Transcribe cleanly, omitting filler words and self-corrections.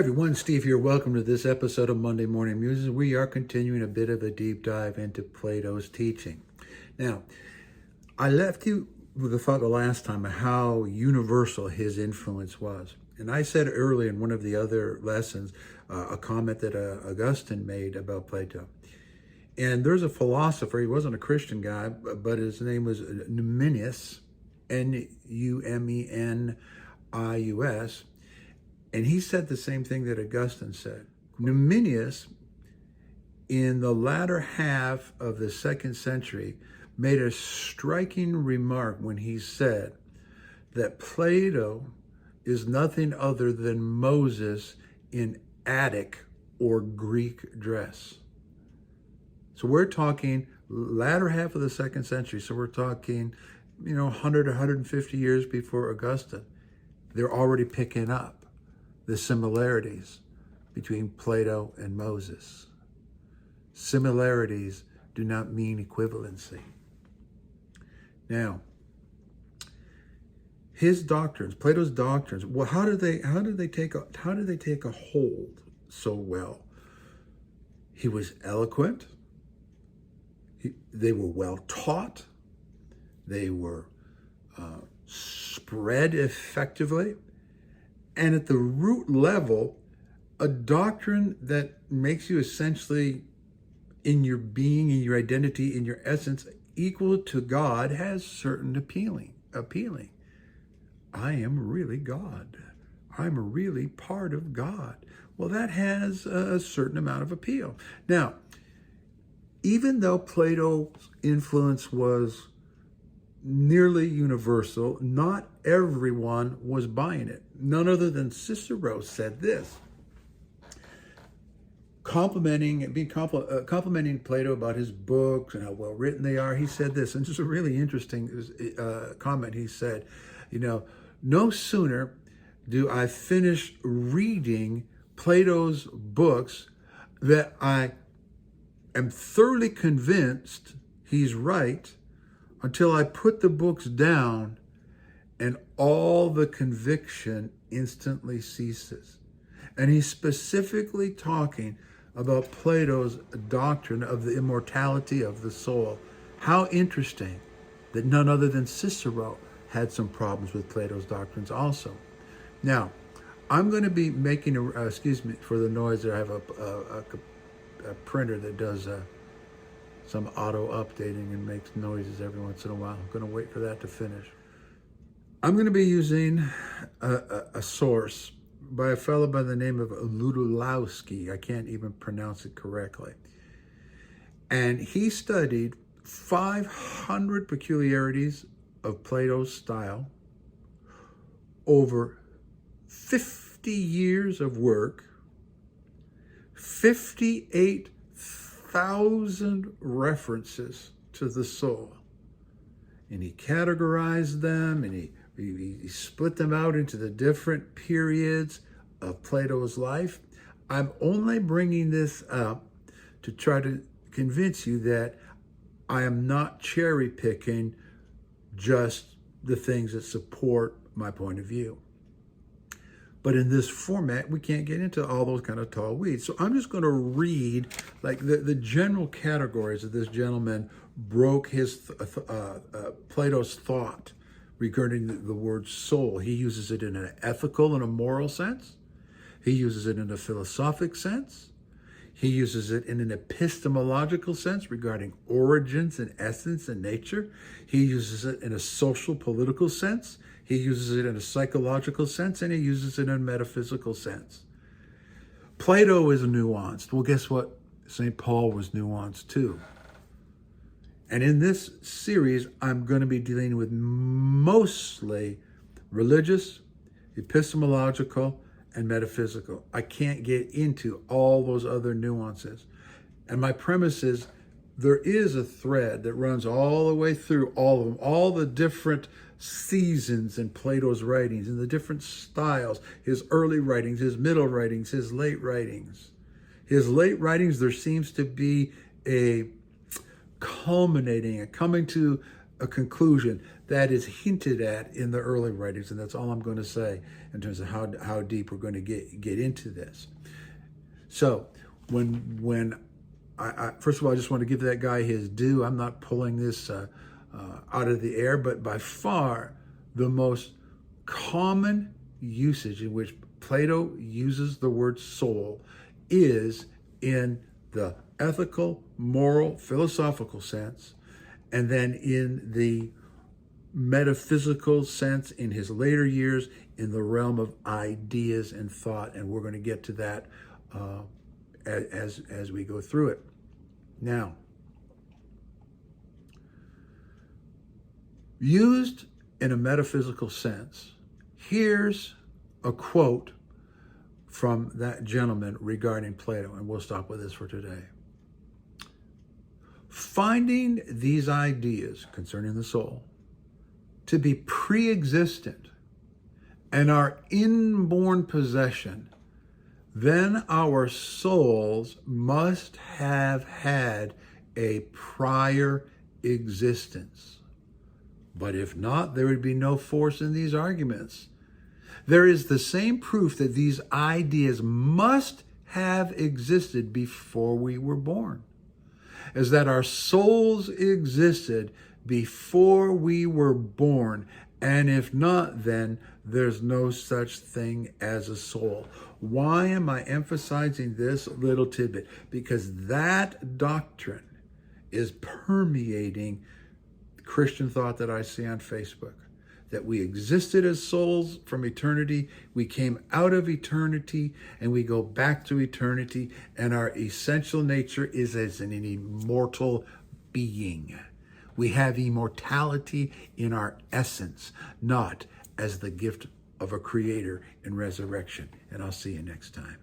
Hi everyone, Steve here. Welcome to this episode of Monday Morning Muses. We are continuing a bit of a deep dive into Plato's teaching. Now, I left you with the thought the last time of how universal his influence was. And I said earlier in one of the other lessons, a comment that Augustine made about Plato. And there's a philosopher, he wasn't a Christian guy, but his name was Numenius, Numenius. And he said the same thing that Augustine said. Numenius, in the latter half of the 2nd century, made a striking remark when he said that Plato is nothing other than Moses in Attic or Greek dress. So we're talking latter half of the 2nd century. So we're talking, 100, 150 years before Augustine. They're already picking up the similarities between Plato and Moses. Similarities do not mean equivalency. Now, his doctrines, Plato's doctrines, well, how did they take a hold so well? He was eloquent. They were well taught. They were spread effectively. And at the root level, a doctrine that makes you essentially, in your being, in your identity, in your essence, equal to God has certain appealing. I am really God. I'm really part of God. Well, that has a certain amount of appeal. Now, even though Plato's influence was nearly universal, not everyone was buying it. None other than Cicero said this, complimenting Plato about his books and how well written they are. He said this, and just a really interesting comment. He said, no sooner do I finish reading Plato's books that I am thoroughly convinced he's right until I put the books down and all the conviction instantly ceases. And he's specifically talking about Plato's doctrine of the immortality of the soul. How interesting that none other than Cicero had some problems with Plato's doctrines also. Now, I'm going to be making excuse me for the noise there. I have a printer that does some auto updating and makes noises every once in a while. I'm going to wait for that to finish. I'm going to be using a source by a fellow by the name of Ludolowski. I can't even pronounce it correctly. And he studied 500 peculiarities of Plato's style over 50 years of work, 58,000 references to the soul. And he categorized them, and he split them out into the different periods of Plato's life. I'm only bringing this up to try to convince you that I am not cherry picking just the things that support my point of view. But in this format, we can't get into all those kind of tall weeds. So I'm just going to read like the general categories that this gentleman broke his Plato's thought regarding the word soul. He uses it in an ethical and a moral sense. He uses it in a philosophic sense. He uses it in an epistemological sense regarding origins and essence and nature. He uses it in a social, political sense. He uses it in a psychological sense, and he uses it in a metaphysical sense. Plato is nuanced. Well, guess what? St. Paul was nuanced too. And in this series, I'm going to be dealing with mostly religious, epistemological, and metaphysical. I can't get into all those other nuances. And my premise is there is a thread that runs all the way through all of them, all the different seasons in Plato's writings and the different styles, his early writings, his middle writings, his late writings. His late writings, there seems to be a culminating, a coming to a conclusion that is hinted at in the early writings, and that's all I'm going to say in terms of how deep we're going to get into this. So when I first of all, I just want to give that guy his due. I'm not pulling this out of the air, but by far the most common usage in which Plato uses the word soul is in the ethical, moral, philosophical sense, and then in the metaphysical sense in his later years in the realm of ideas and thought, and we're going to get to that as we go through it. Now, used in a metaphysical sense, here's a quote from that gentleman regarding Plato, and we'll stop with this for today. Finding these ideas concerning the soul to be pre-existent and our inborn possession, then our souls must have had a prior existence. But if not, there would be no force in these arguments. There is the same proof that these ideas must have existed before we were born, as that our souls existed before we were born, and if not, then there's no such thing as a soul. Why am I emphasizing this little tidbit? Because that doctrine is permeating Christian thought that I see on Facebook, that we existed as souls from eternity, we came out of eternity, and we go back to eternity, and our essential nature is as an immortal being. We have immortality in our essence, not as the gift of a creator in resurrection. And I'll see you next time.